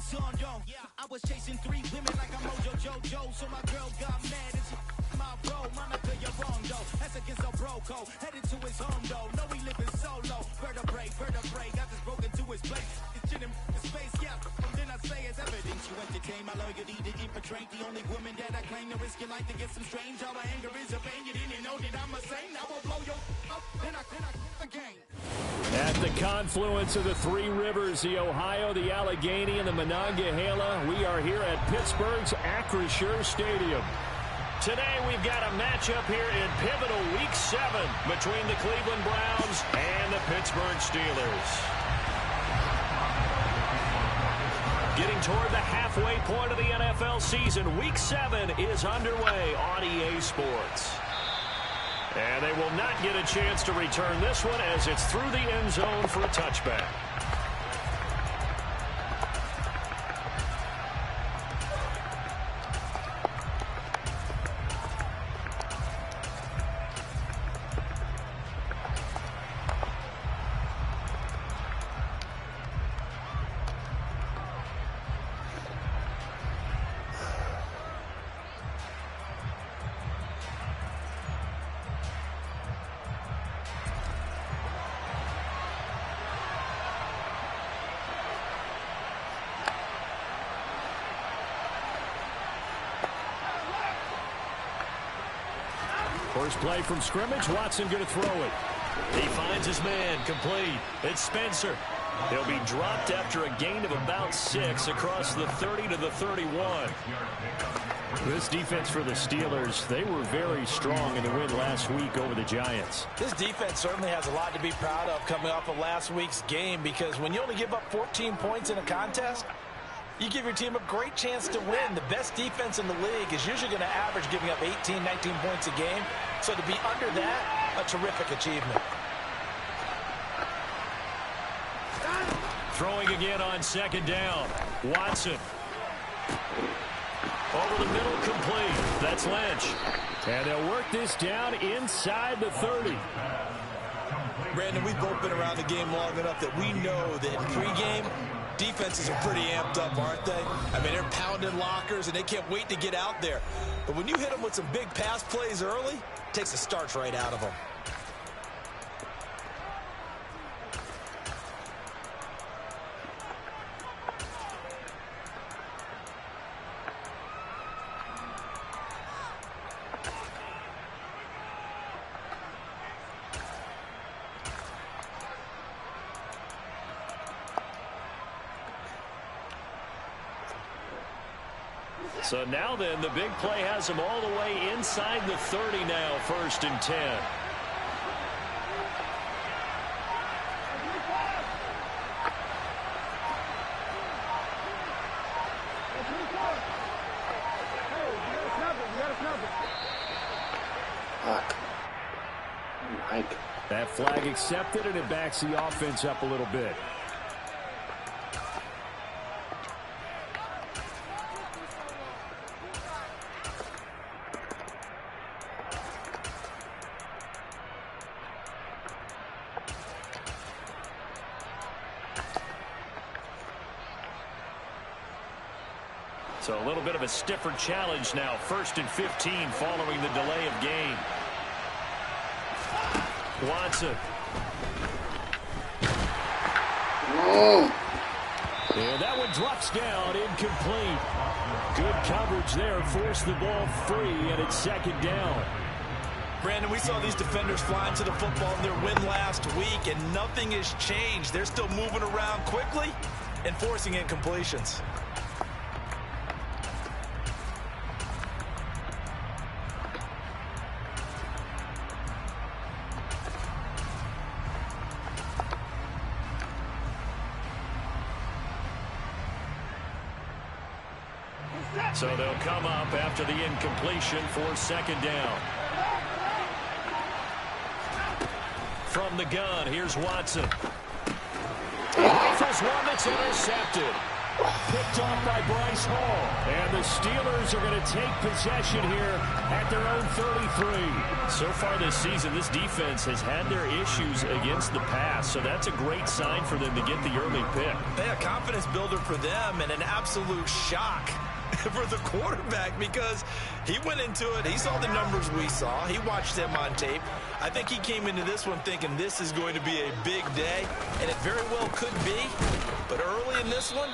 son, yo. I was chasing 3 women like I'm Mojo Jojo, so my girl got mad and she my bro. Monica, you're wrong, though. That's against a bro code. Headed to his home, though. No, he living solo. Vertebrae, got this broken to his place. It's in him, his space, yeah. And then I say it's evidence you entertain my loyalty to infiltrate. The only woman that I claim to risk your life to get some strange. All my anger is a pain. You didn't know that I'm a saint. I will blow your up, then I again. At the confluence of the 3 rivers, the Ohio, the Allegheny, and the Monongahela, we are here at Pittsburgh's Acrisure Stadium. Today we've got a matchup here in pivotal Week 7 between the Cleveland Browns and the Pittsburgh Steelers. Getting toward the halfway point of the NFL season, Week 7 is underway on EA Sports. And they will not get a chance to return this one as it's through the end zone for a touchback. First play from scrimmage. Watson going to throw it. He finds his man. Complete. It's Spencer. He'll be dropped after a gain of about 6 across the 30 to the 31. This defense for the Steelers, they were very strong in the win last week over the Giants. This defense certainly has a lot to be proud of coming off of last week's game, because when you only give up 14 points in a contest, you give your team a great chance to win. The best defense in the league is usually going to average giving up 18, 19 points a game. So to be under that, a terrific achievement. Throwing again on second down. Watson. Over the middle, complete. That's Lynch. And they'll work this down inside the 30. Brandon, we've both been around the game long enough that we know that in pregame, defenses are pretty amped up, aren't they? I mean, they're pounding lockers, and they can't wait to get out there. But when you hit them with some big pass plays early, it takes the starch right out of them. So now then, the big play has them all the way inside the 30 now, 1st and 10. That flag accepted, and it backs the offense up a little bit. So a little bit of a stiffer challenge now. 1st and 15 following the delay of game. Watson. And that one drops down, incomplete. Good coverage there, forced the ball free, and it's 2nd down. Brandon, we saw these defenders flying to the football in their win last week, and nothing has changed. They're still moving around quickly and forcing incompletions. So they'll come up after the incompletion for 2nd down. From the gun, here's Watson. He rifles one that's intercepted. Picked off by Bryce Hall. And the Steelers are going to take possession here at their own 33. So far this season, this defense has had their issues against the pass. So that's a great sign for them to get the early pick. A confidence builder for them and an absolute shock for the quarterback because he went into it. He saw the numbers we saw. He watched them on tape. I think he came into this one thinking this is going to be a big day, and it very well could be. But early in this one,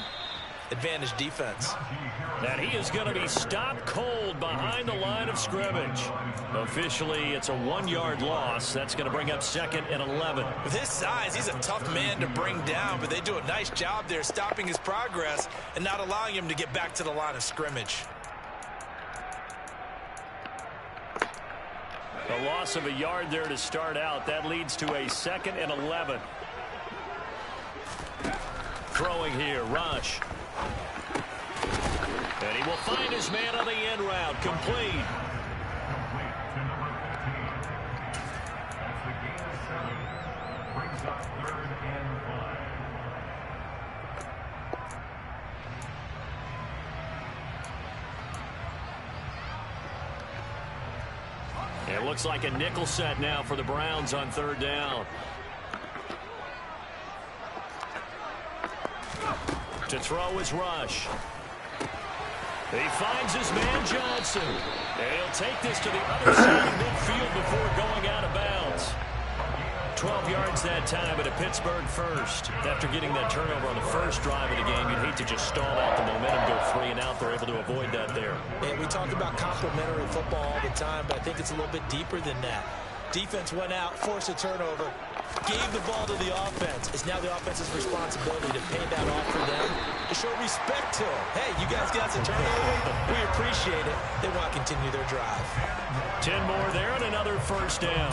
advantage defense. And he is going to be stopped cold behind the line of scrimmage. Officially, it's a 1-yard loss. That's going to bring up 2nd and 11. With his size, he's a tough man to bring down, but they do a nice job there stopping his progress and not allowing him to get back to the line of scrimmage. A loss of a yard there to start out. That leads to a 2nd and 11. Throwing here, Rush. And he will find his man on the end route. Complete. It looks like a nickel set now for the Browns on 3rd down. To throw is Rush. He finds his man Johnson. And he'll take this to the other side of midfield before going out of bounds. 12 yards that time, but a Pittsburgh first. After getting that turnover on the first drive of the game, you'd hate to just stall out the momentum, go 3 and out. They're able to avoid that there. And we talk about complementary football all the time, but I think it's a little bit deeper than that. Defense went out, forced a turnover, gave the ball to the offense. It's now the offense's responsibility to pay that off for them, to show respect to them. Hey, you guys got some turnover. We appreciate it. They want to continue their drive. 10 more there and another first down.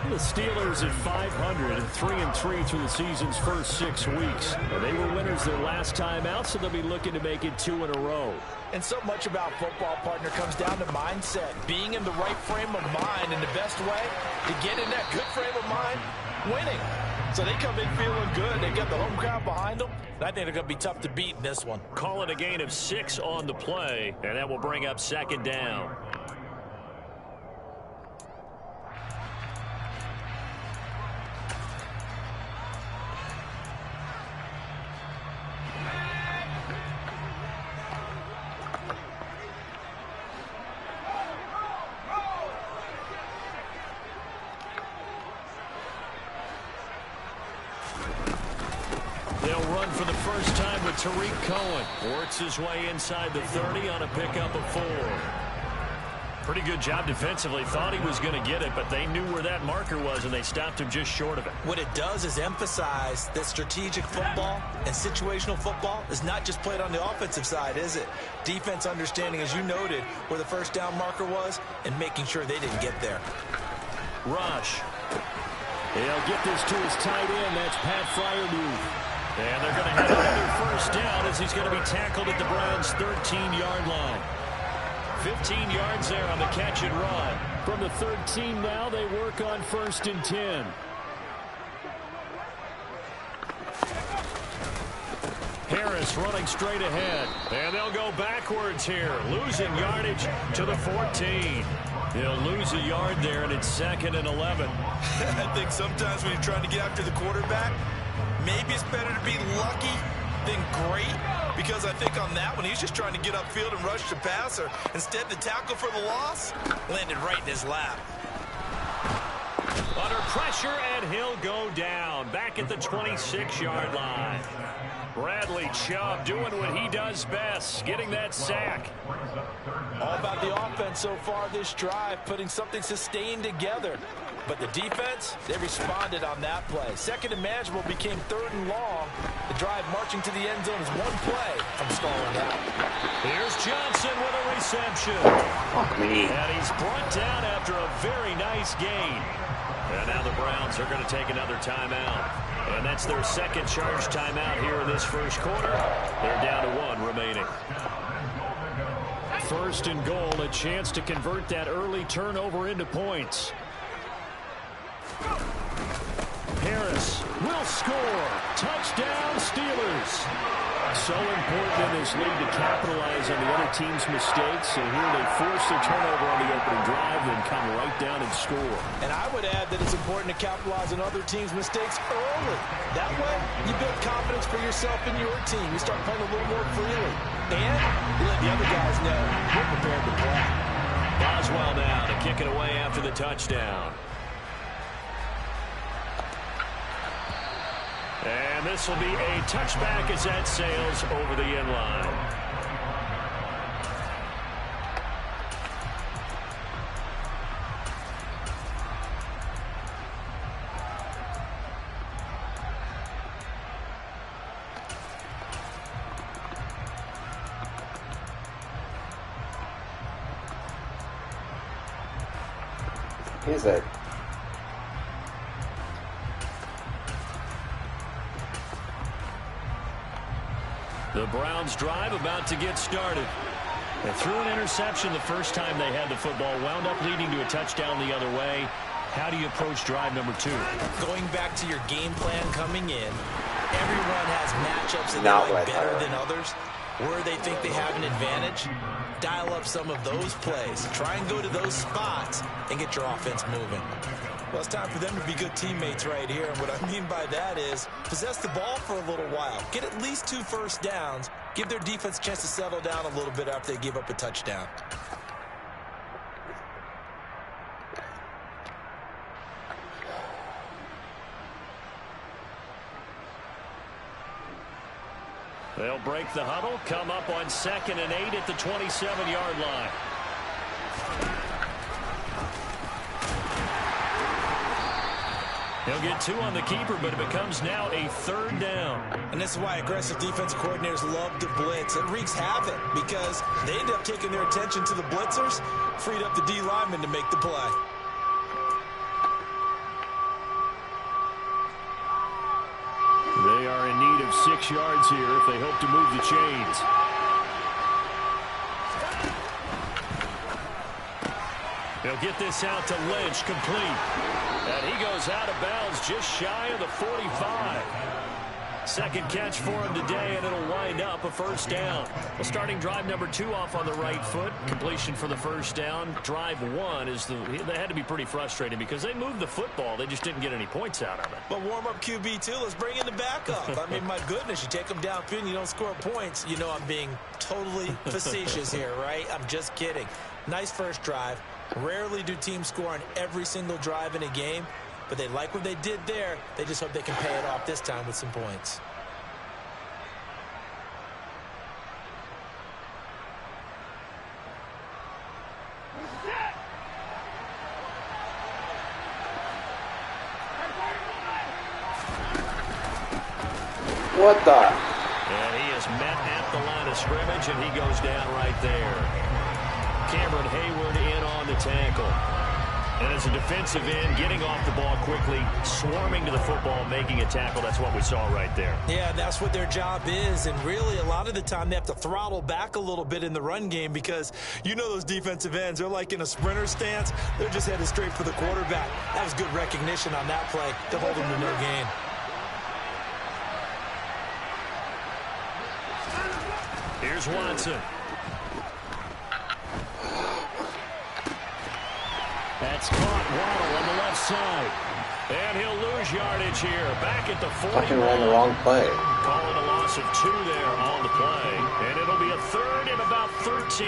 The Steelers at 500 and 3-3 through the season's first 6 weeks. They were winners their last time out, so they'll be looking to make it 2 in a row. And so much about football, partner, comes down to mindset. Being in the right frame of mind, and the best way to get in that good frame of mind, winning. So they come in feeling good. They got the home crowd behind them. And I think they're going to be tough to beat in this one. Call it a gain of 6 on the play, and that will bring up 2nd down. Tariq Cohen works his way inside the 30 on a pickup of 4. Pretty good job defensively. Thought he was going to get it, but they knew where that marker was, and they stopped him just short of it. What it does is emphasize that strategic football and situational football is not just played on the offensive side, is it? Defense understanding, as you noted, where the first down marker was and making sure they didn't get there. Rush. He'll get this to his tight end. That's Pat Fryermuth. And they're going to have another first down as he's going to be tackled at the Browns' 13-yard line. 15 yards there on the catch and run. From the 13 now, they work on 1st and 10. Harris running straight ahead. And they'll go backwards here, losing yardage to the 14. He'll lose a yard there, and it's 2nd and 11. I think sometimes when you're trying to get after the quarterback, maybe it's better to be lucky than great, because I think on that one, he's just trying to get upfield and rush the passer. Instead, the tackle for the loss landed right in his lap. Under pressure, and he'll go down. Back at the 26-yard line. Bradley Chubb doing what he does best, getting that sack. All about the offense so far this drive, putting something sustained together. But the defense, they responded on that play. 2nd and manageable became 3rd and long. The drive marching to the end zone is 1 play from stalling out. Here's Johnson with a reception. Fuck me. And he's brought down after a very nice gain. And now the Browns are going to take another timeout. And that's their 2nd charge timeout here in this first quarter. They're down to 1 remaining. 1st and goal, a chance to convert that early turnover into points. Harris this will score. Touchdown, Steelers. So important in this league to capitalize on the other team's mistakes. And here they force a turnover on the opening drive and come right down and score. And I would add that it's important to capitalize on other team's mistakes early. That way, you build confidence for yourself and your team. You start playing a little more freely. And you let the other guys know you're prepared to play. Boswell now to kick it away after the touchdown. And this will be a touchback as that sails over the end line. Here's it. The Browns drive about to get started. They threw an interception the first time they had the football, wound up leading to a touchdown the other way. How do you approach drive number 2? Going back to your game plan coming in, everyone has matchups that they like better than others. Where they think they have an advantage, dial up some of those plays. Try and go to those spots and get your offense moving. Well, it's time for them to be good teammates right here. And what I mean by that is possess the ball for a little while. Get at least 2 first downs. Give their defense a chance to settle down a little bit after they give up a touchdown. They'll break the huddle, come up on 2nd and 8 at the 27-yard line. He'll get 2 on the keeper, but it becomes now a 3rd down. And this is why aggressive defensive coordinators love to blitz. It wreaks havoc because they end up taking their attention to the blitzers, freed up the D lineman to make the play. They are in need of 6 yards here if they hope to move the chains. They'll get this out to Lynch, complete. And he goes out of bounds just shy of the 45. Second catch for him today, and it'll wind up a 1st down. Well, starting drive number 2 off on the right foot. Completion for the 1st down. Drive 1 is they had to be pretty frustrating because they moved the football. They just didn't get any points out of it. But warm-up QB, too. Let's bring in the backup. I mean, my goodness, you take them downfield and you don't score points. You know I'm being totally facetious here, right? I'm just kidding. Nice first drive. Rarely do teams score on every single drive in a game, but they like what they did there. They just hope they can pay it off this time with some points. What the? And he is met at the line of scrimmage, and he goes down right there. Cameron Hayward in on the tackle. And as a defensive end, getting off the ball quickly, swarming to the football, making a tackle. That's what we saw right there. Yeah, that's what their job is. And really, a lot of the time, they have to throttle back a little bit in the run game because you know those defensive ends, they're like in a sprinter stance. They're just headed straight for the quarterback. That was good recognition on that play to hold them to no gain. Here's Watson. That's caught. Waddle on the left side. And he'll lose yardage here. Back at the 40. Fucking ran the wrong play. Calling a loss of 2 there on the play. And it'll be a 3rd and about 13.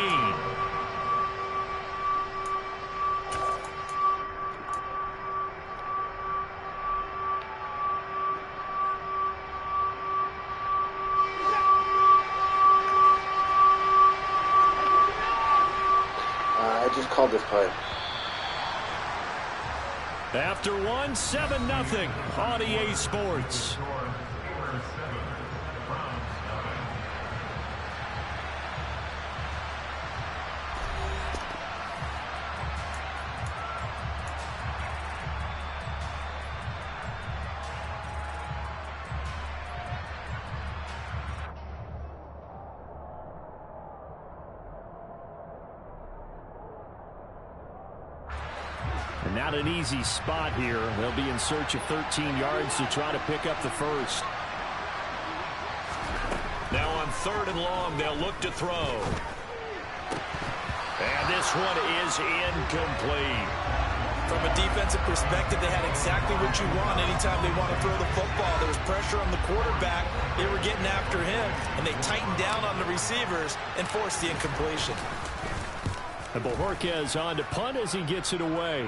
I just called this play. After 1, 7-0 on EA Sports. And Not an easy spot here. They'll be in search of 13 yards to try to pick up the first. Now on 3rd and long, they'll look to throw. And this one is incomplete. From a defensive perspective, they had exactly what you want anytime they want to throw the football. There was pressure on the quarterback. They were getting after him, and they tightened down on the receivers and forced the incompletion. And Bojorquez on to punt as he gets it away.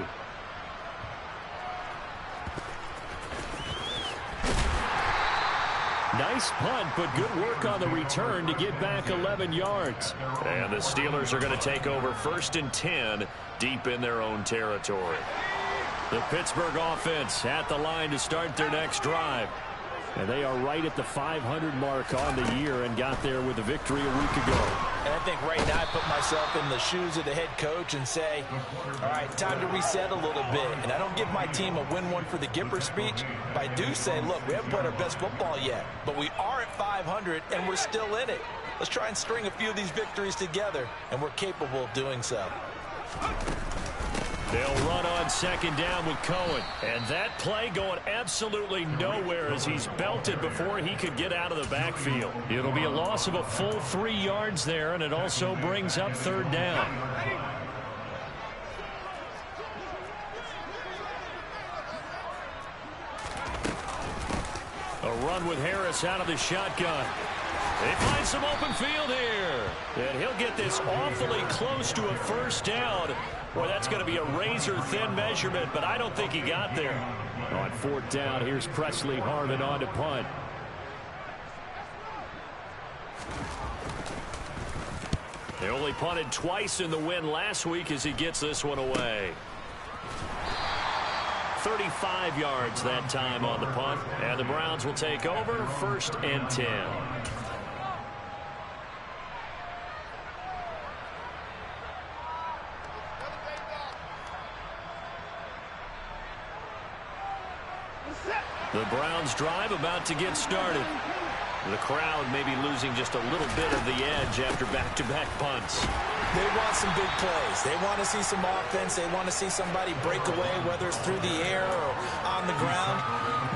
Nice punt, but good work on the return to get back 11 yards. And the Steelers are going to take over 1st and 10 deep in their own territory. The Pittsburgh offense at the line to start their next drive. And they are right at the 500 mark on the year and got there with a victory a week ago. And I think right now I put myself in the shoes of the head coach and say, all right, time to reset a little bit. And I don't give my team a win one for the Gipper speech, but I do say, look, we haven't played our best football yet, but we are at 500 and we're still in it. Let's try and string a few of these victories together, and we're capable of doing so. They'll run on 2nd down with Cohen. And that play going absolutely nowhere as he's belted before he could get out of the backfield. It'll be a loss of a full 3 yards there, and it also brings up 3rd down. A run with Harris out of the shotgun. They find some open field here. And he'll get this awfully close to a 1st down. Boy, that's going to be a razor-thin measurement, but I don't think he got there. On 4th down, here's Presley Harvin on to punt. They only punted twice in the win last week as he gets this one away. 35 yards that time on the punt, and the Browns will take over 1st and 10. The Browns drive about to get started. The crowd may be losing just a little bit of the edge after back-to-back punts. They want some big plays. They want to see some offense. They want to see somebody break away, whether it's through the air or on the ground.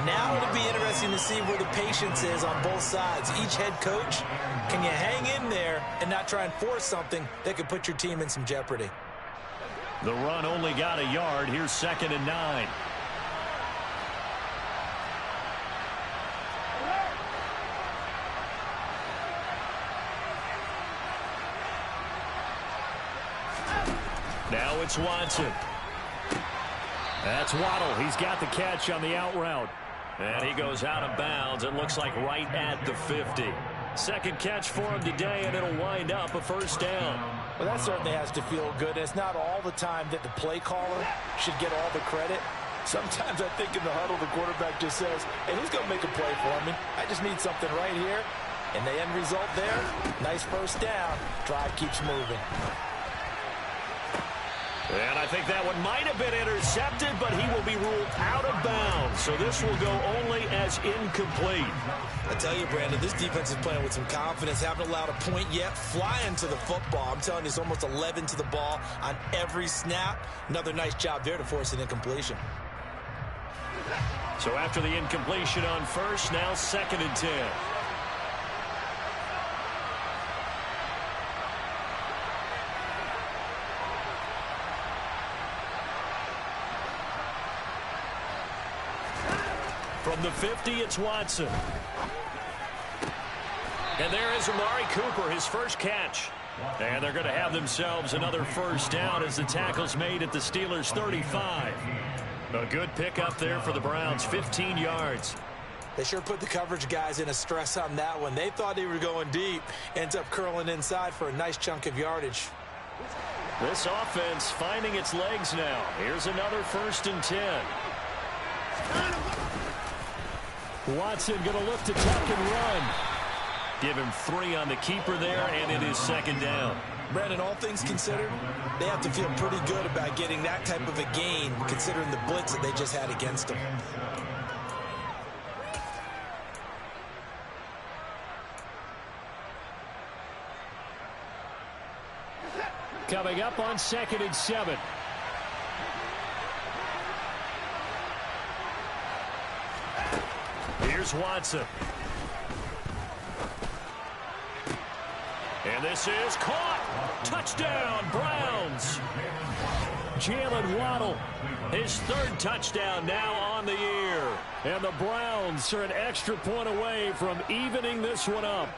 Now it'll be interesting to see where the patience is on both sides. Each head coach, can you hang in there and not try and force something that could put your team in some jeopardy? The run only got a yard. Here's 2nd and 9. Now it's Watson. That's Waddle. He's got the catch on the out route. And he goes out of bounds. It looks like right at the 50. 2nd catch for him today, and it'll wind up a 1st down. Well, that certainly has to feel good. It's not all the time that the play caller should get all the credit. Sometimes I think in the huddle, the quarterback just says, hey, who's going to make a play for me? I just need something right here. And the end result there, nice 1st down. Drive keeps moving. And I think that one might have been intercepted, but he will be ruled out of bounds. So this will go only as incomplete. I tell you, Brandon, this defense is playing with some confidence. Haven't allowed a point yet. Flying to the football. I'm telling you, it's almost 11 to the ball on every snap. Another nice job there to force an incompletion. So after the incompletion on 1st, now 2nd and 10. From the 50, it's Watson. And there is Amari Cooper, his 1st catch. And they're going to have themselves another 1st down as the tackle's made at the Steelers' 35. A good pickup there for the Browns, 15 yards. They sure put the coverage guys in a stress on that one. They thought they were going deep. Ends up curling inside for a nice chunk of yardage. This offense finding its legs now. Here's another 1st and 10. Watson going to look to tuck and run. Give him 3 on the keeper there, and it is 2nd down. Brandon, all things considered, they have to feel pretty good about getting that type of a gain, considering the blitz that they just had against them. Coming up on 2nd and 7. Here's Watson. And this is caught. Touchdown, Browns. Jalen Waddle, his third touchdown now on the year. And the Browns are an extra point away from evening this one up.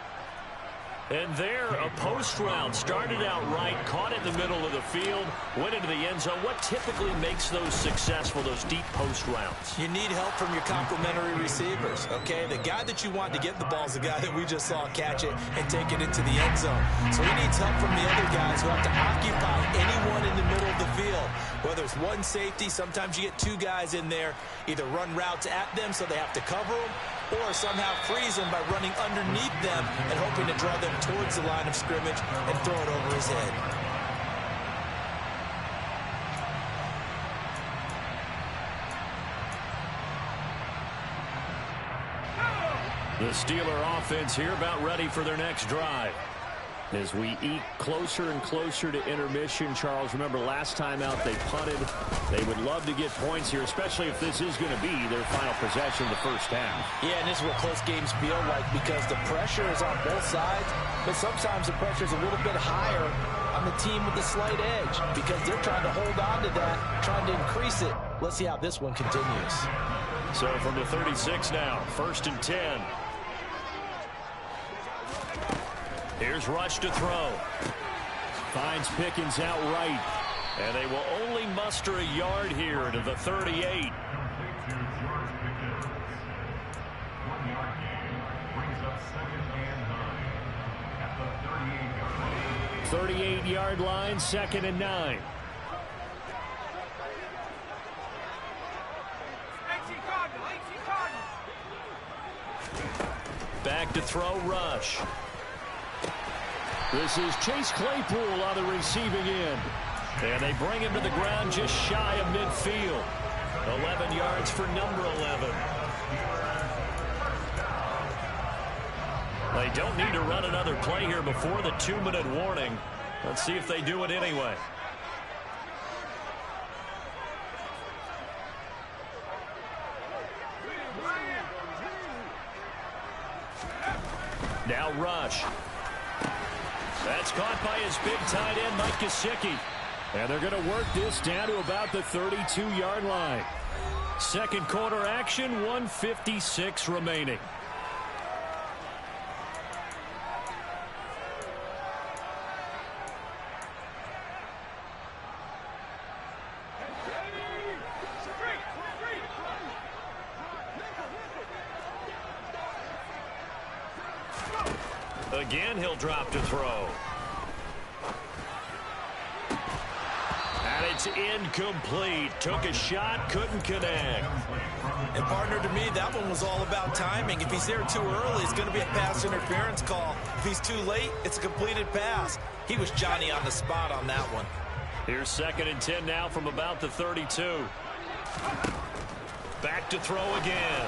And there, a post route started out right, caught in the middle of the field, went into the end zone. What typically makes those successful, those deep post routes? You need help from your complementary receivers, okay? The guy that you want to get the ball is the guy that we just saw catch it and take it into the end zone. So he needs help from the other guys who have to occupy anyone in the middle of the field. Whether it's one safety, sometimes you get two guys in there, either run routes at them so they have to cover them, or somehow freeze them by running underneath them and hoping to draw them towards the line of scrimmage and throw it over his head. The Steeler offense here about ready for their next drive. As we eat closer and closer to intermission, Charles, remember last time out they punted. They would love to get points here, especially if this is going to be their final possession of the first half. Yeah, and this is what close games feel like because the pressure is on both sides, but sometimes the pressure is a little bit higher on the team with the slight edge because they're trying to hold on to that, trying to increase it. Let's see how this one continues. So from the 36 now, 1st and 10. Here's Rush to throw. Finds Pickens out right. And they will only muster a yard here to the 38. 38-yard line, 2nd and 9. Back to throw, Rush. This is Chase Claypool on the receiving end. And they bring him to the ground just shy of midfield. 11 yards for number 11. They don't need to run another play here before the 2-minute warning. Let's see if they do it anyway. Now Rush. That's caught by his big tight end, Mike Gesicki. And they're going to work this down to about the 32-yard line. Second quarter action, 1:56 remaining. Again, he'll drop to throw. And it's incomplete. Took a shot, couldn't connect. And partner, to me, that one was all about timing. If he's there too early, it's going to be a pass interference call. If he's too late, it's a completed pass. He was Johnny on the spot on that one. Here's 2nd and 10 now from about the 32. Back to throw again.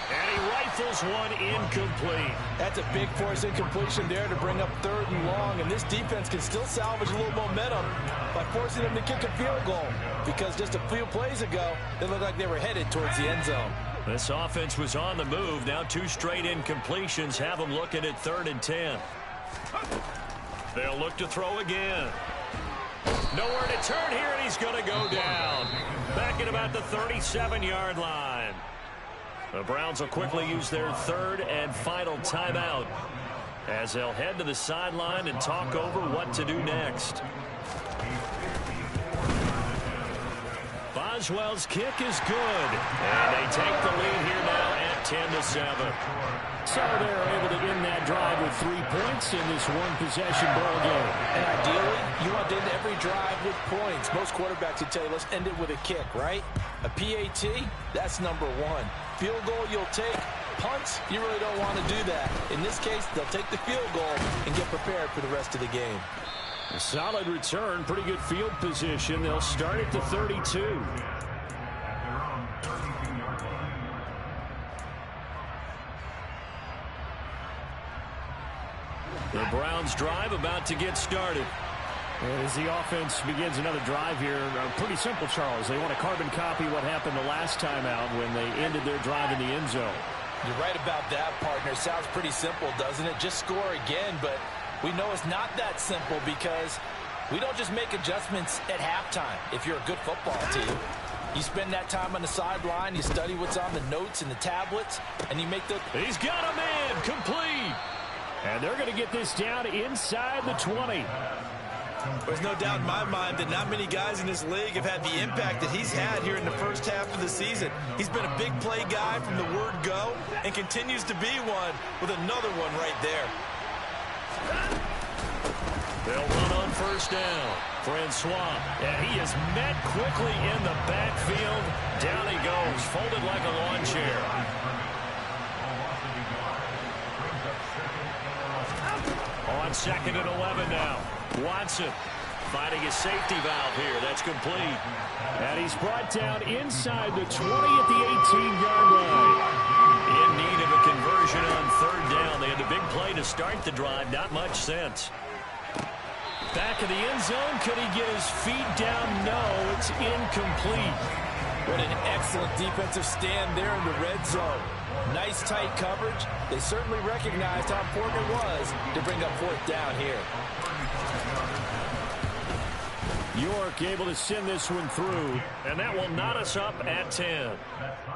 And he rifles one incomplete. That's a big force incompletion there to bring up 3rd and long. And this defense can still salvage a little momentum by forcing them to kick a field goal. Because just a few plays ago, they looked like they were headed towards the end zone. This offense was on the move. Now 2 straight incompletions have them looking at 3rd and 10. They'll look to throw again. Nowhere to turn here, and he's going to go down. Back at about the 37-yard line. The Browns will quickly use their 3rd and final timeout as they'll head to the sideline and talk over what to do next. Boswell's kick is good, and they take the lead here now at 10-7. So they're able to end that drive with 3 points in this one-possession ball game. And ideally, you want to end every drive with points. Most quarterbacks would tell you, let's end it with a kick, right? A PAT, that's number 1. Field goal you'll take. Punts, you really don't want to do that. In this case, they'll take the field goal and get prepared for the rest of the game. A solid return, pretty good field position. They'll start at the 32. The Browns drive about to get started. And as the offense begins another drive here, pretty simple, Charles. They want to carbon copy what happened the last time out when they ended their drive in the end zone. You're right about that, partner. Sounds pretty simple, doesn't it? Just score again, but we know it's not that simple because we don't just make adjustments at halftime if you're a good football team. You spend that time on the sideline, you study what's on the notes and the tablets, and you make the... He's got a man complete. And they're going to get this down inside the 20. There's no doubt in my mind that not many guys in this league have had the impact that he's had here in the first half of the season. He's been a big play guy from the word go and continues to be one with another one right there. They'll run on first down. Francois, and he is met quickly in the backfield. Down he goes, folded like a lawn chair. On 2nd and 11 now. Watson finding his safety valve here. That's complete. And he's brought down inside the 20 at the 18-yard line. In need of a conversion on 3rd down. They had the big play to start the drive. Not much sense. Back of the end zone. Could he get his feet down? No, it's incomplete. What an excellent defensive stand there in the red zone. Nice tight coverage. They certainly recognized how important it was to bring up 4th down here. York able to send this one through, and that will knot us up at 10.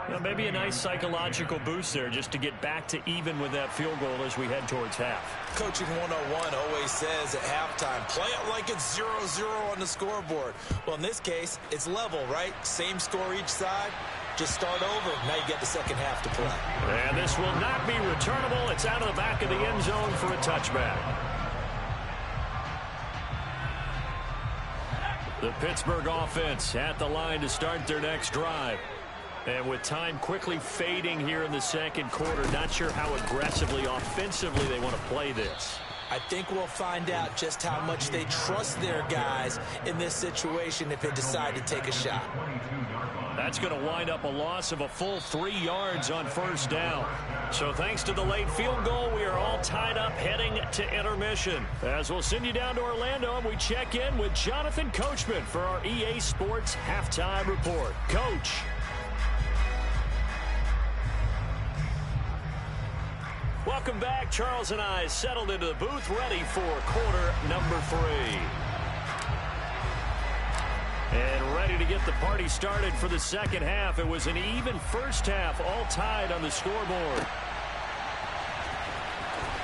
Well, maybe a nice psychological boost there just to get back to even with that field goal as we head towards half. Coaching 101 always says at halftime, play it like it's 0-0 on the scoreboard. Well, in this case, it's level, right? Same score each side. Just start over. Now you get the second half to play. And this will not be returnable. It's out of the back of the end zone for a touchback. The Pittsburgh offense at the line to start their next drive. And with time quickly fading here in the second quarter, not sure how aggressively, offensively they want to play this. I think we'll find out just how much they trust their guys in this situation if they decide to take a shot. That's going to wind up a loss of a full 3 yards on first down. So thanks to the late field goal, we are all tied up heading to intermission. As we'll send you down to Orlando, and we check in with Jonathan Coachman for our EA Sports Halftime Report. Coach. Welcome back. Charles and I settled into the booth, ready for quarter number 3. And ready to get the party started for the second half. It was an even first half, all tied on the scoreboard.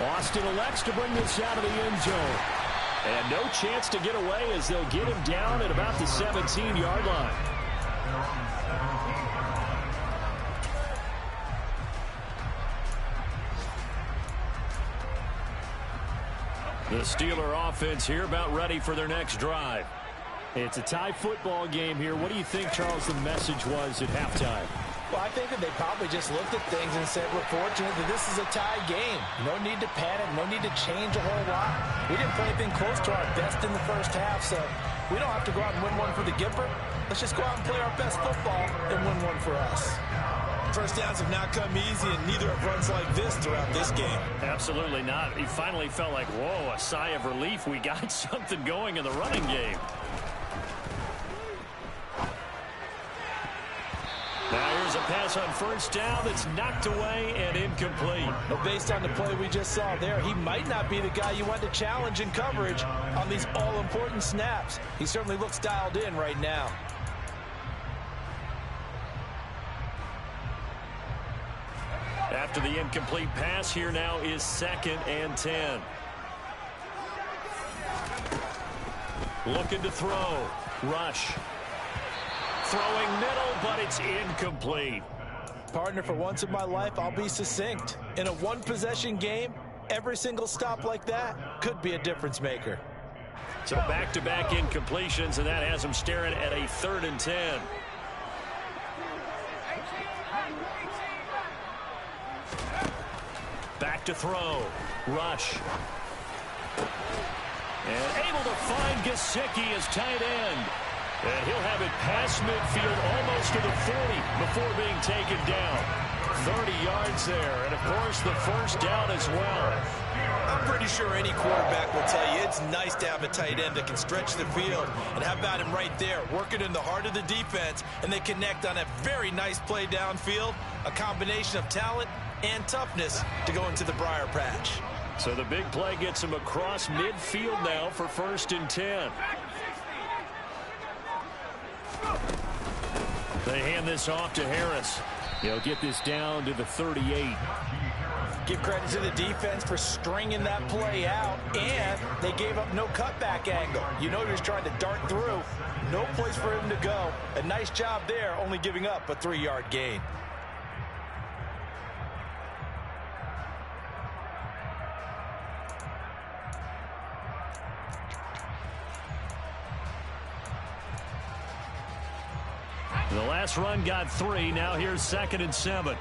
Austin elects to bring this out of the end zone. And no chance to get away as they'll get him down at about the 17-yard line. The Steeler offense here about ready for their next drive. It's a tie football game here. What do you think, Charles, the message was at halftime? Well, I think that they probably just looked at things and said, we're fortunate that this is a tie game. No need to panic, no need to change a whole lot. We didn't play anything close to our best in the first half, so we don't have to go out and win one for the Gipper. Let's just go out and play our best football and win one for us. First downs have not come easy, and neither have runs like this throughout this game. Absolutely not. He finally felt like, whoa, a sigh of relief. We got something going in the running game. Now here's a pass on first down that's knocked away and incomplete. Well, based on the play we just saw there, he might not be the guy you want to challenge in coverage on these all-important snaps. He certainly looks dialed in right now. After the incomplete pass, here now is 2nd and 10. Looking to throw. Rush. Throwing middle, but it's incomplete. Partner, for once in my life, I'll be succinct. In a one-possession game, every single stop like that could be a difference maker. So back-to-back incompletions, and that has them staring at a 3rd and 10. Back to throw. Rush. And able to find Gesicki as tight end. And he'll have it past midfield almost to the 40 before being taken down. 30 yards there, and of course the first down as well. I'm pretty sure any quarterback will tell you it's nice to have a tight end that can stretch the field. And how about him right there, working in the heart of the defense, and they connect on a very nice play downfield, a combination of talent and toughness to go into the briar patch. So the big play gets him across midfield now for 1st and 10. They hand this off to Harris. He'll get this down to the 38. Give credit to the defense for stringing that play out, and they gave up no cutback angle. You know he was trying to dart through. No place for him to go. A nice job there, only giving up a 3-yard gain. The last run got 3. Now here's 2nd and 7.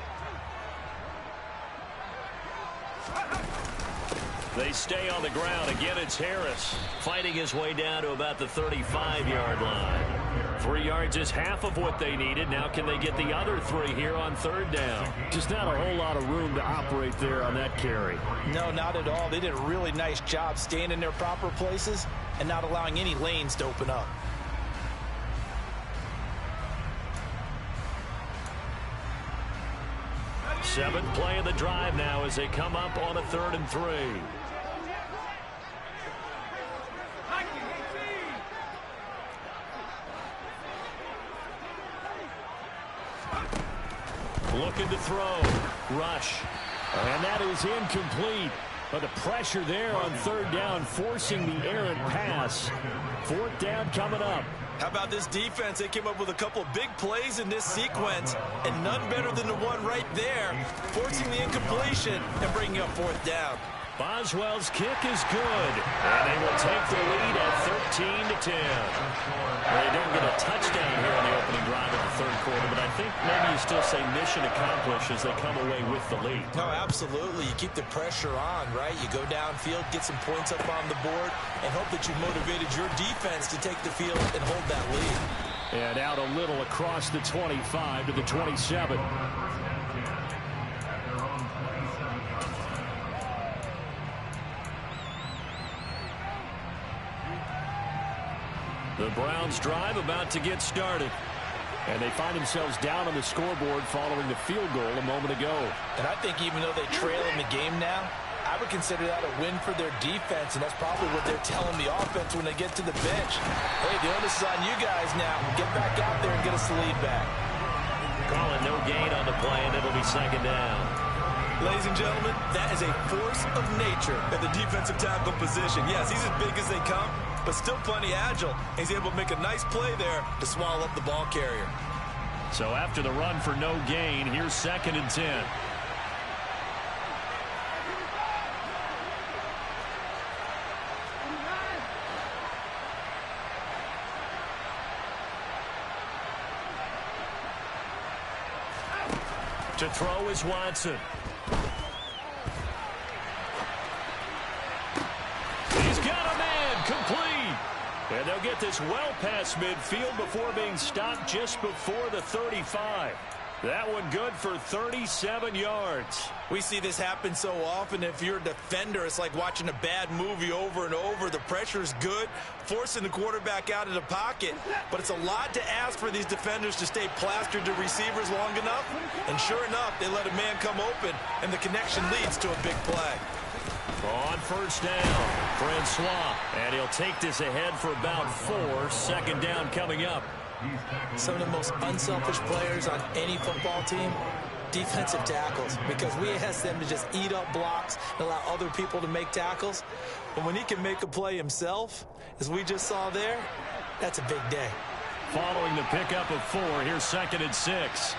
They stay on the ground. Again, it's Harris fighting his way down to about the 35-yard line. 3 yards is half of what they needed. Now can they get the other 3 here on 3rd down? Just not a whole lot of room to operate there on that carry. No, not at all. They did a really nice job staying in their proper places and not allowing any lanes to open up. Seventh play of the drive now as they come up on a 3rd and 3. Looking to throw. Rush. And that is incomplete. But the pressure there on 3rd down, forcing the errant pass. 4th down coming up. How about this defense? They came up with a couple of big plays in this sequence, and none better than the one right there, forcing the incompletion and bringing up 4th down. Boswell's kick is good, and they will take the lead at 13-10. They don't get a touchdown here on the opening drive of the 3rd quarter, but I think maybe you still say mission accomplished as they come away with the lead. No, absolutely. You keep the pressure on, right? You go downfield, get some points up on the board, and hope that you motivated your defense to take the field and hold that lead. And out a little across the 25 to the 27. The Browns drive about to get started. And they find themselves down on the scoreboard following the field goal a moment ago. And I think even though they trail in the game now, I would consider that a win for their defense, and that's probably what they're telling the offense when they get to the bench. Hey, the onus is on you guys now. Get back out there and get us the lead back. Call it no gain on the play, and it'll be 2nd down. Ladies and gentlemen, that is a force of nature at the defensive tackle position. Yes, he's as big as they come, but still plenty agile. He's able to make a nice play there to swallow up the ball carrier. So after the run for no gain, here's 2nd and 10. To throw is Watson. He's got a man, complete. And they'll get this well past midfield before being stopped just before the 35. That one good for 37 yards. We see this happen so often. If you're a defender, it's like watching a bad movie over and over. The pressure is good, forcing the quarterback out of the pocket. But it's a lot to ask for these defenders to stay plastered to receivers long enough. And sure enough, they let a man come open, and the connection leads to a big play. On 1st down, Francois. And he'll take this ahead for about 4. 2nd down coming up. Some of the most unselfish players on any football team, defensive tackles, because we ask them to just eat up blocks and allow other people to make tackles. But when he can make a play himself, as we just saw there, that's a big day. Following the pickup of 4, here's 2nd and 6.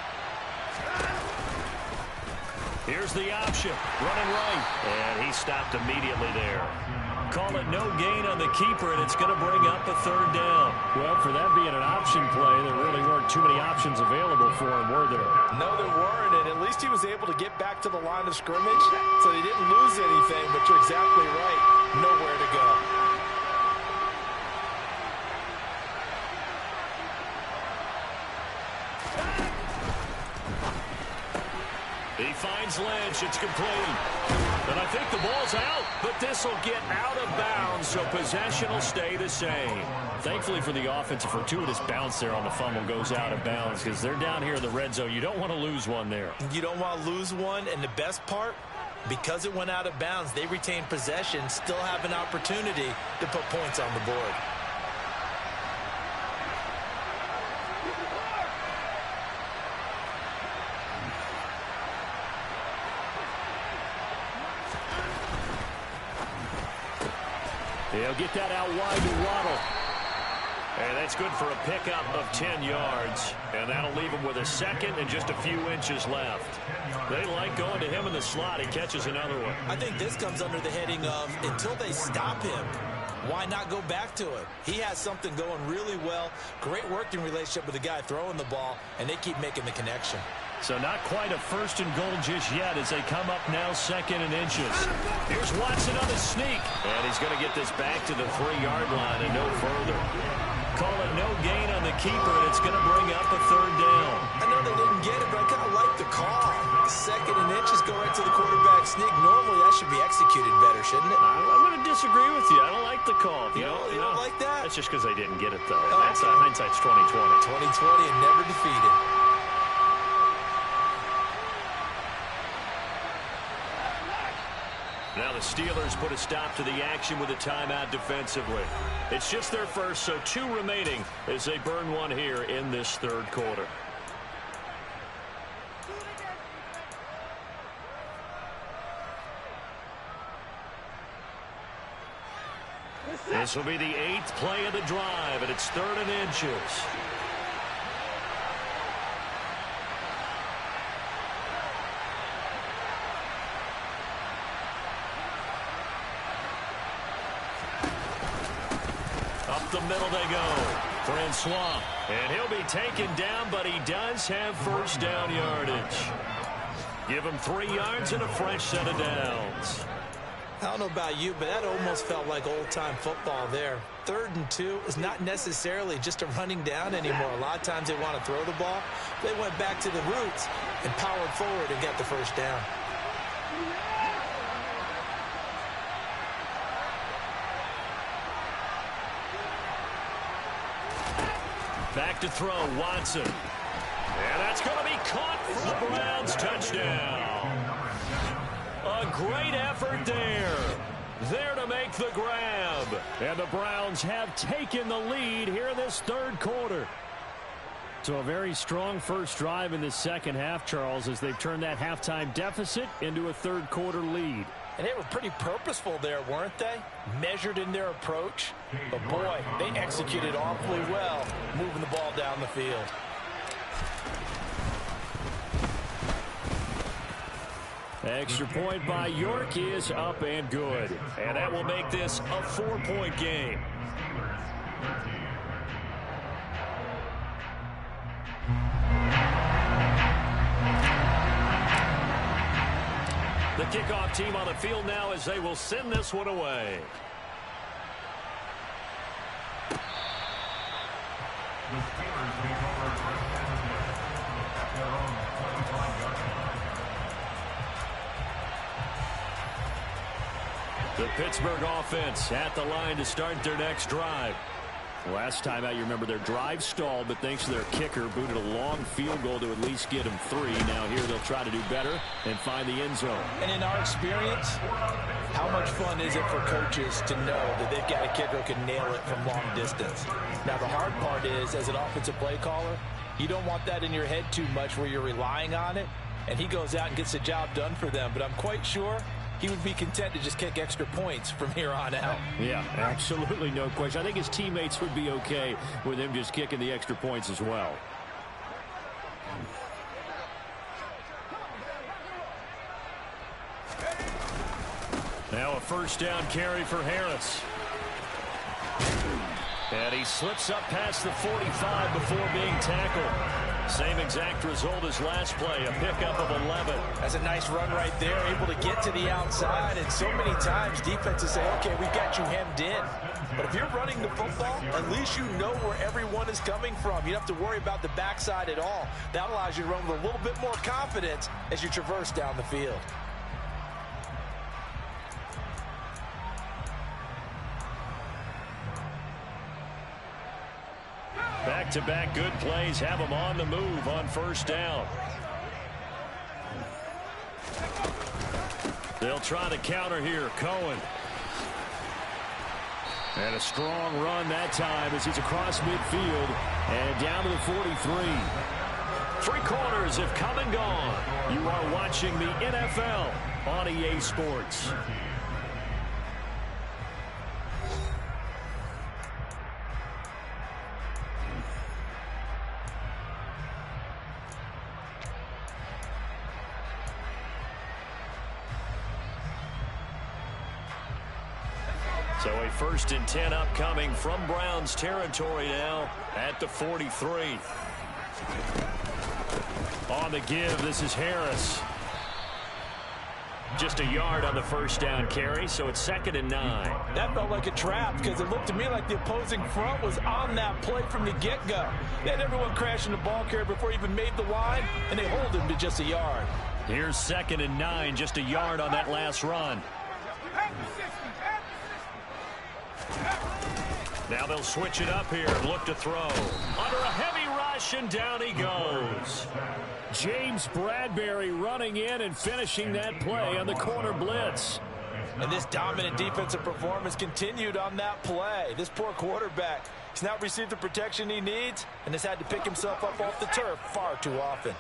Here's the option, running right, and he stopped immediately there. Call it no gain on the keeper, and it's going to bring up a 3rd down. Well, for that being an option play, there really weren't too many options available for him, were there? No, there weren't, and at least he was able to get back to the line of scrimmage, so he didn't lose anything, but you're exactly right, nowhere to go. He finds Lynch. It's complete. And I think the ball's out, but this will get out of bounds, so possession will stay the same. Thankfully for the offense, a fortuitous bounce there on the fumble goes out of bounds because they're down here in the red zone. You don't want to lose one there. You don't want to lose one, and the best part, because it went out of bounds, they retain possession, still have an opportunity to put points on the board. He'll get that out wide to Waddle. And that's good for a pickup of 10 yards. And that'll leave him with a second and just a few inches left. They like going to him in the slot. He catches another one. I think this comes under the heading of until they stop him, why not go back to it? He has something going really well. Great working relationship with the guy throwing the ball, and they keep making the connection. So not quite a first and goal just yet as they come up now second and inches. Here's Watson on the sneak. And he's going to get this back to the 3-yard line and no further. Call it no gain on the keeper, and it's going to bring up a third down. I know they didn't get it, but I kind of like the call. Second and inches go right to the quarterback sneak. Normally that should be executed better, shouldn't it? I'm going to disagree with you. I don't like the call. You don't like that? That's just because they didn't get it, though. Oh, That's hindsight's 20/20. 20/20 and never defeated. Now the Steelers put a stop to the action with a timeout defensively. It's just their first, so 2 remaining as they burn one here in this third quarter. This will be the 8th play of the drive, and it's 3rd and inches. Up the middle they go. Francois. And he'll be taken down, but he does have first down yardage. Give him 3 yards and a fresh set of downs. I don't know about you, but that almost felt like old-time football there. 3rd and 2 is not necessarily just a running down anymore. A lot of times they want to throw the ball. They went back to the roots and powered forward and got the first down. Back to throw, Watson. And that's going to be caught for the Browns. Touchdown. A great effort there. There to make the grab. And the Browns have taken the lead here in this third quarter. So a very strong first drive in the second half, Charles, as they've turned that halftime deficit into a third quarter lead. And they were pretty purposeful there, weren't they? Measured in their approach. But, boy, they executed awfully well, moving the ball down the field. Extra point by York is up and good. And that will make this a 4-point game. The kickoff team on the field now as they will send this one away. The Pittsburgh offense at the line to start their next drive. Last time out, you remember their drive stalled, but thanks to their kicker, booted a long field goal to at least get them 3. Now here they'll try to do better and find the end zone. And in our experience, how much fun is it for coaches to know that they've got a kicker who can nail it from long distance? Now the hard part is, as an offensive play caller, you don't want that in your head too much where you're relying on it, and he goes out and gets the job done for them. But I'm quite sure he would be content to just kick extra points from here on out. Yeah, absolutely no question. I think his teammates would be okay with him just kicking the extra points as well. Now a first down carry for Harris. And he slips up past the 45 before being tackled. Same exact result as last play, a pickup of 11. That's a nice run right there, able to get to the outside. And so many times defenses say, okay, we've got you hemmed in. But if you're running the football, at least you know where everyone is coming from. You don't have to worry about the backside at all. That allows you to run with a little bit more confidence as you traverse down the field. Back-to-back good plays have them on the move on first down. They'll try the counter here. Cohen. And a strong run that time as he's across midfield and down to the 43. Three quarters have come and gone. You are watching the NFL on EA Sports. So a 1st and 10 upcoming from Browns territory now at the 43. On the give, this is Harris. Just a yard on the first down carry, so it's 2nd and 9. That felt like a trap because it looked to me like the opposing front was on that play from the get-go. They had everyone crashing the ball carrier before he even made the line, and they hold him to just a yard. Here's 2nd and 9, just a yard on that last run. Now they'll switch it up here and look to throw. Under a heavy rush, and down he goes. James Bradbury running in and finishing that play on the corner blitz. And this dominant defensive performance continued on that play. This poor quarterback has not received the protection he needs and has had to pick himself up off the turf far too often.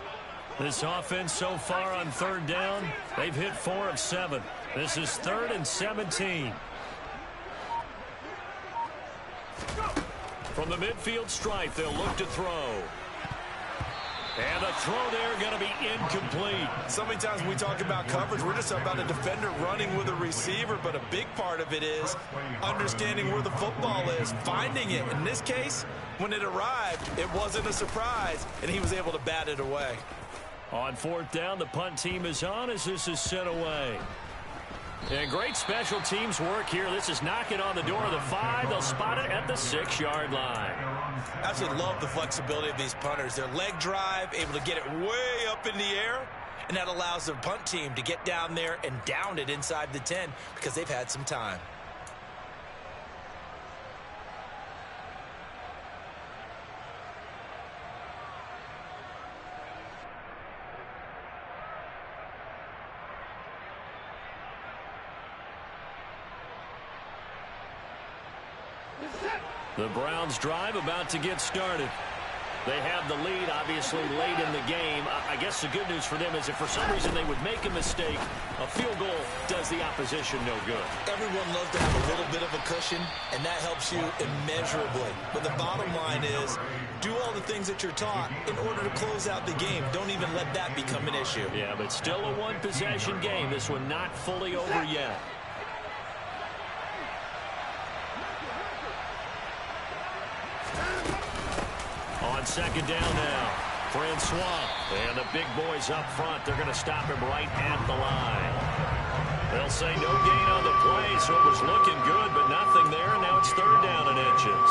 This offense so far on 3rd down, they've hit 4 of 7. This is 3rd and 17. From the midfield stripe, they'll look to throw. And the throw there going to be incomplete. So many times when we talk about coverage, we're just about a defender running with a receiver, but a big part of it is understanding where the football is, finding it. In this case, when it arrived, it wasn't a surprise, and he was able to bat it away. On 4th down, the punt team is on as this is sent away. And great special teams work here. This is knocking on the door of the 5. They'll spot it at the 6-yard line. Absolutely love the flexibility of these punters. Their leg drive, able to get it way up in the air, and that allows their punt team to get down there and down it inside the 10 because they've had some time. The Browns drive about to get started. They have the lead, obviously, late in the game. I guess the good news for them is if for some reason they would make a mistake, a field goal does the opposition no good. Everyone loves to have a little bit of a cushion, and that helps you immeasurably. But the bottom line is, do all the things that you're taught in order to close out the game. Don't even let that become an issue. Yeah, but still a one-possession game. This one not fully over yet. On 2nd down now, Francois. And the big boys up front, they're going to stop him right at the line. They'll say no gain on the play, so it was looking good, but nothing there. Now it's 3rd down and inches.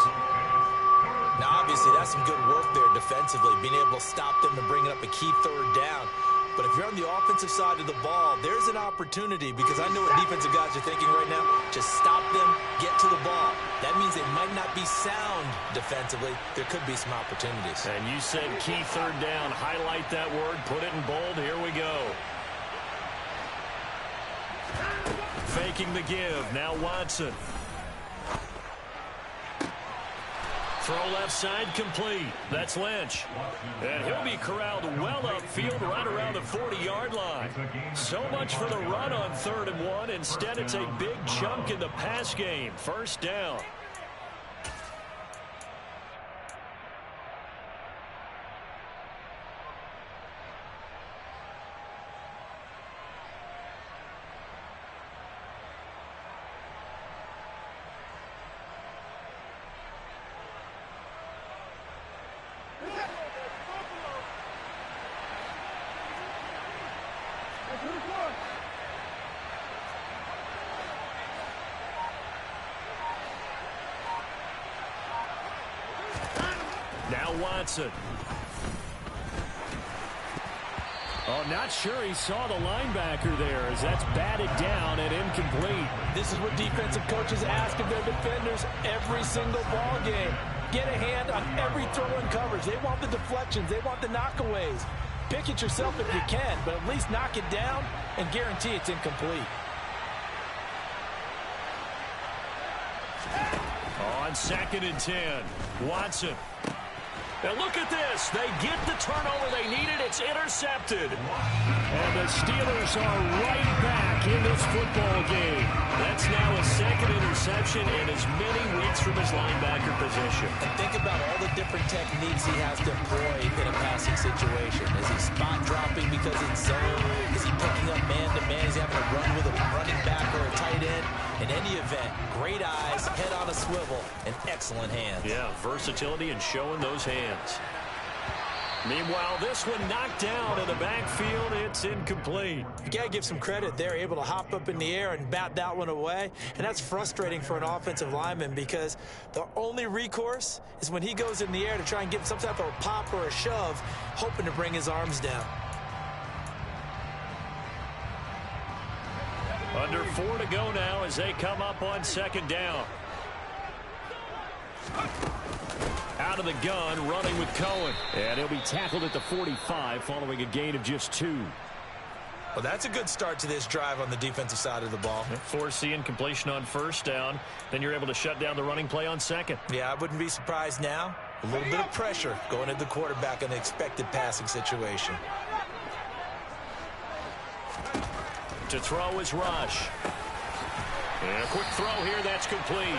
Now, obviously, that's some good work there defensively, being able to stop them and bringing up a key 3rd down. But if you're on the offensive side of the ball, there's an opportunity because I know what defensive guys are thinking right now. Just stop them, get to the ball. That means they might not be sound defensively. There could be some opportunities. And you said key 3rd down. Highlight that word. Put it in bold. Here we go. Faking the give. Now Watson. Throw left side complete. That's Lynch. And he'll be corralled well upfield right around the 40-yard line. So much for the run on 3rd and 1. Instead, it's a big chunk in the pass game. 1st down. Now Watson. Oh, not sure he saw the linebacker there as that's batted down and incomplete. This is what defensive coaches ask of their defenders every single ball game. Get a hand on every throw in coverage. They want the deflections. They want the knockaways. Pick it yourself if you can, but at least knock it down and guarantee it's incomplete. On 2nd and 10, Watson. Now look at this. They get the turnover they needed. It's intercepted. And the Steelers are right back in this football game. That's now a 2nd interception in as many weeks from his linebacker position. And think about all the different techniques he has to employ in a passing situation. Is he spot dropping because it's zone? Is he picking up man-to-man? Is he having to run with a running back or a tight end? In any event, great eyes, head on a swivel, and excellent hands. Yeah, versatility and showing those hands. Meanwhile, this one knocked down in the backfield. It's incomplete. You got to give some credit. They're able to hop up in the air and bat that one away. And that's frustrating for an offensive lineman because the only recourse is when he goes in the air to try and get some type of a pop or a shove, hoping to bring his arms down. Under 4 to go now as they come up on 2nd down. Out of the gun, running with Cohen. And he'll be tackled at the 45 following a gain of just 2. Well, that's a good start to this drive on the defensive side of the ball. Force the incompletion on 1st down. Then you're able to shut down the running play on 2nd. Yeah, I wouldn't be surprised now. A little bit of pressure going at the quarterback in an expected passing situation. To throw is Rush. And a quick throw here, that's complete.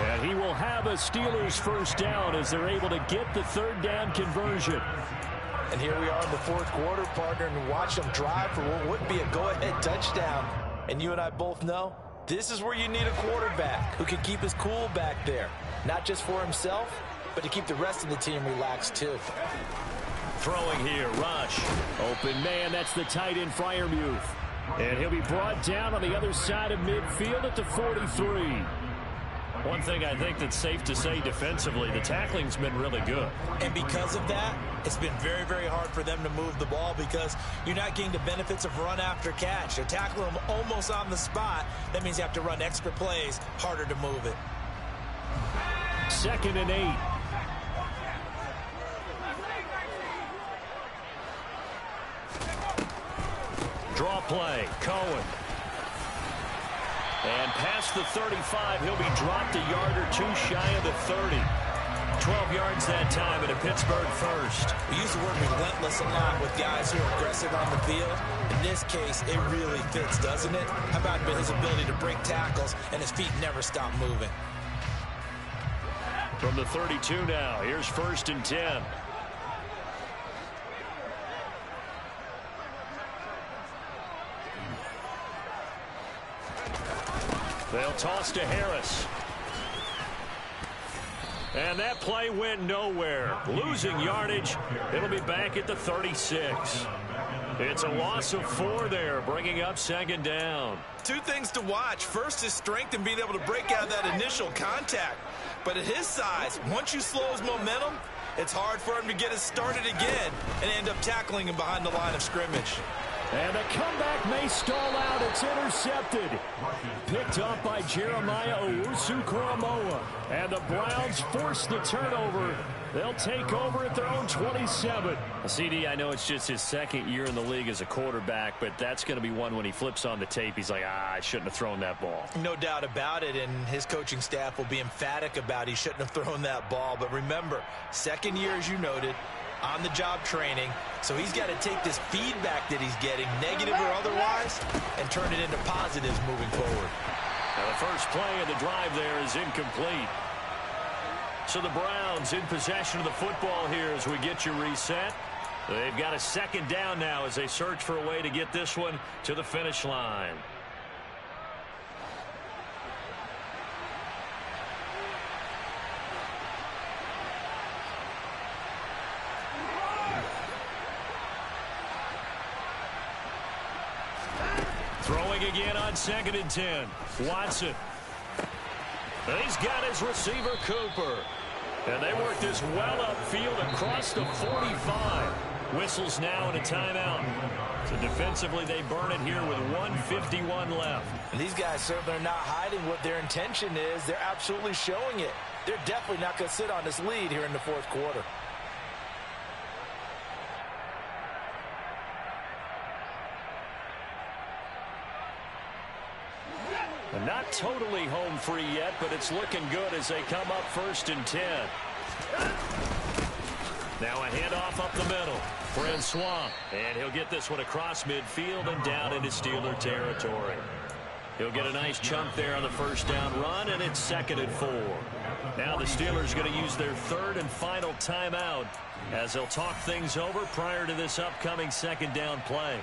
And he will have a Steelers 1st down as they're able to get the 3rd down conversion. And here we are in the 4th quarter, partner, and watch them drive for what would be a go-ahead touchdown. And you and I both know this is where you need a quarterback who can keep his cool back there. Not just for himself, but to keep the rest of the team relaxed too. Throwing here, Rush. Open man, that's the tight end Freiermuth. And he'll be brought down on the other side of midfield at the 43. One thing I think that's safe to say defensively, the tackling's been really good. And because of that, it's been very, very hard for them to move the ball because you're not getting the benefits of run after catch. They're tackling them almost on the spot. That means you have to run extra plays, harder to move it. 2nd and 8. Draw play, Cohen. And past the 35, he'll be dropped a yard or 2 shy of the 30. 12 yards that time and a Pittsburgh 1st. We use the word relentless a lot with guys who are aggressive on the field. In this case, it really fits, doesn't it? How about his ability to break tackles and his feet never stop moving? From the 32 now, here's 1st and 10. They'll toss to Harris. And that play went nowhere. Losing yardage. It'll be back at the 36. It's a loss of 4 there, bringing up 2nd down. 2 things to watch. First is strength and being able to break out of that initial contact. But at his size, once you slow his momentum, it's hard for him to get it started again and end up tackling him behind the line of scrimmage. And the comeback may stall out. It's intercepted. Picked up by Jeremiah Owusu-Koramoah. And the Browns force the turnover. They'll take over at their own 27. CD, I know it's just his 2nd year in the league as a quarterback, but that's going to be one when he flips on the tape. He's like, I shouldn't have thrown that ball. No doubt about it, and his coaching staff will be emphatic about he shouldn't have thrown that ball. But remember, 2nd year, as you noted, on-the-job training, so he's got to take this feedback that he's getting, negative or otherwise, and turn it into positives moving forward. Now the first play of the drive there is incomplete. So the Browns in possession of the football here as we get you reset. They've got a 2nd down now as they search for a way to get this one to the finish line. Throwing again on 2nd and 10. Watson. He's got his receiver, Cooper. And they work this well upfield across the 45. Whistles now and a timeout. So defensively, they burn it here with 1:51 left. And these guys certainly are not hiding what their intention is. They're absolutely showing it. They're definitely not going to sit on this lead here in the 4th quarter. And not totally home free yet, but it's looking good as they come up 1st and 10. Now a handoff up the middle. Francois. And he'll get this one across midfield and down into Steeler territory. He'll get a nice chunk there on the 1st down run, and it's 2nd and 4. Now the Steelers going to use their 3rd and final timeout as they'll talk things over prior to this upcoming 2nd down play.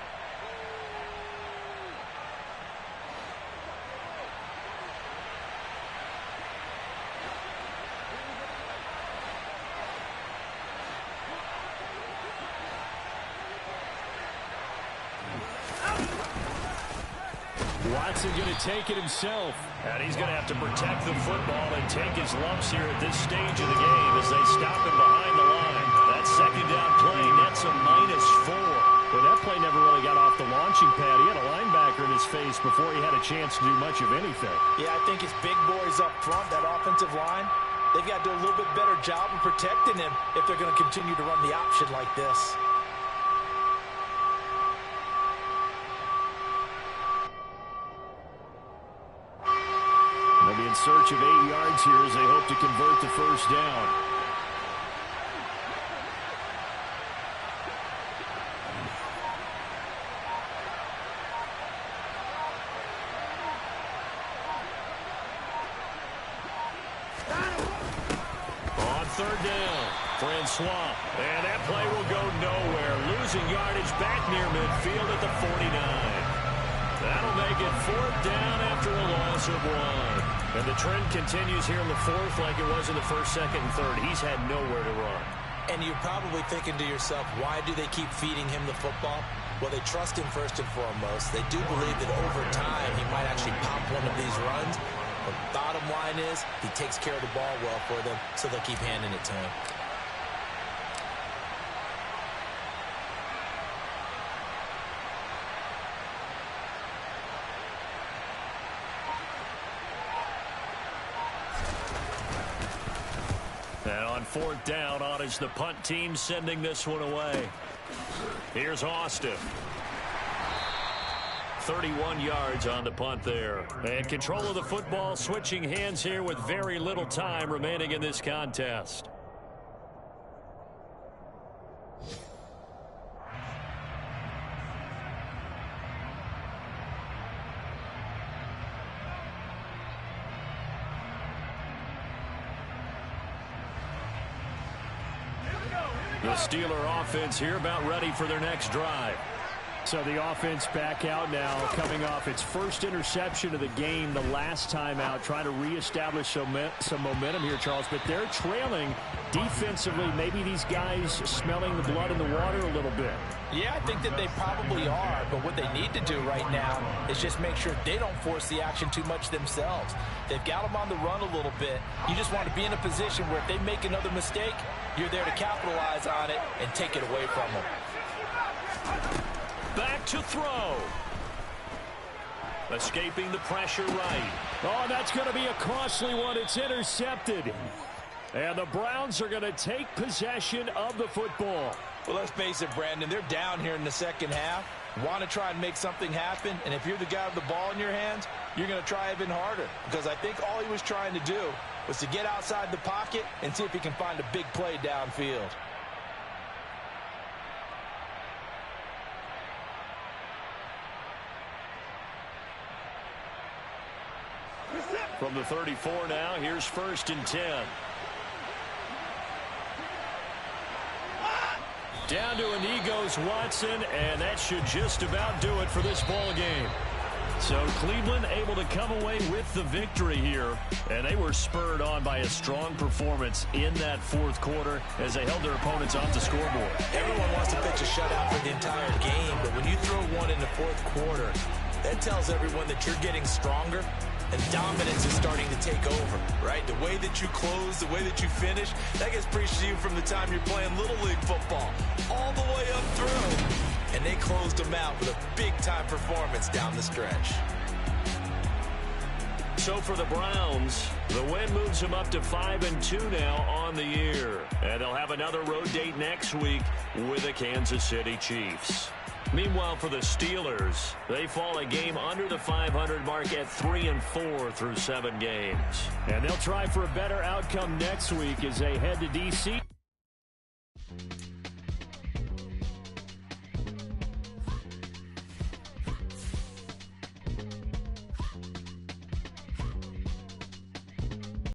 Watson going to take it himself. And he's going to have to protect the football and take his lumps here at this stage of the game as they stop him behind the line. That 2nd down play nets a -4. Well, that play never really got off the launching pad. He had a linebacker in his face before he had a chance to do much of anything. Yeah, I think it's big boys up front, that offensive line. They've got to do a little bit better job of protecting him if they're going to continue to run the option like this. They'll be in search of 8 yards here as they hope to convert the 1st down. On 3rd down, Francois. And that play will go nowhere. Losing yardage back near midfield at the 49. That'll make it 4th down after a loss of 1. And the trend continues here in the 4th like it was in the 1st, 2nd, and 3rd. He's had nowhere to run. And you're probably thinking to yourself, why do they keep feeding him the football? Well, they trust him first and foremost. They do believe that over time he might actually pop one of these runs. But bottom line is he takes care of the ball well for them, so they'll keep handing it to him. And on 4th down, on is the punt team sending this one away. Here's Austin. 31 yards on the punt there. And control of the football switching hands here with very little time remaining in this contest. The Steeler offense here about ready for their next drive. So the offense back out now, coming off its 1st interception of the game the last time out, trying to reestablish some momentum here, Charles. But they're trailing defensively. Maybe these guys smelling the blood in the water a little bit. Yeah, I think that they probably are, but what they need to do right now is just make sure they don't force the action too much themselves. They've got them on the run a little bit. You just want to be in a position where if they make another mistake, you're there to capitalize on it and take it away from them. Back to throw. Escaping the pressure right. Oh, that's going to be a costly one. It's intercepted. And the Browns are going to take possession of the football. Well, let's face it, Brandon. They're down here in the 2nd half. Want to try and make something happen. And if you're the guy with the ball in your hands, you're going to try even harder. Because I think all he was trying to do was to get outside the pocket and see if he can find a big play downfield. From the 34 now, here's 1st and 10. Down to a knee goes Watson, and that should just about do it for this ball game. So Cleveland able to come away with the victory here, and they were spurred on by a strong performance in that 4th quarter as they held their opponents off the scoreboard. Everyone wants to pitch a shutout for the entire game, but when you throw one in the 4th quarter, That tells everyone that you're getting stronger and dominance is starting to take over, right? The way that you close, the way that you finish, that gets preached to you from the time you're playing Little League football all the way up through. And they closed them out with a big-time performance down the stretch. So for the Browns, the win moves them up to 5-2 now on the year. And they'll have another road date next week with the Kansas City Chiefs. Meanwhile, for the Steelers, they fall a game under the 500 mark at 3-4 through 7 games. And they'll try for a better outcome next week as they head to D.C.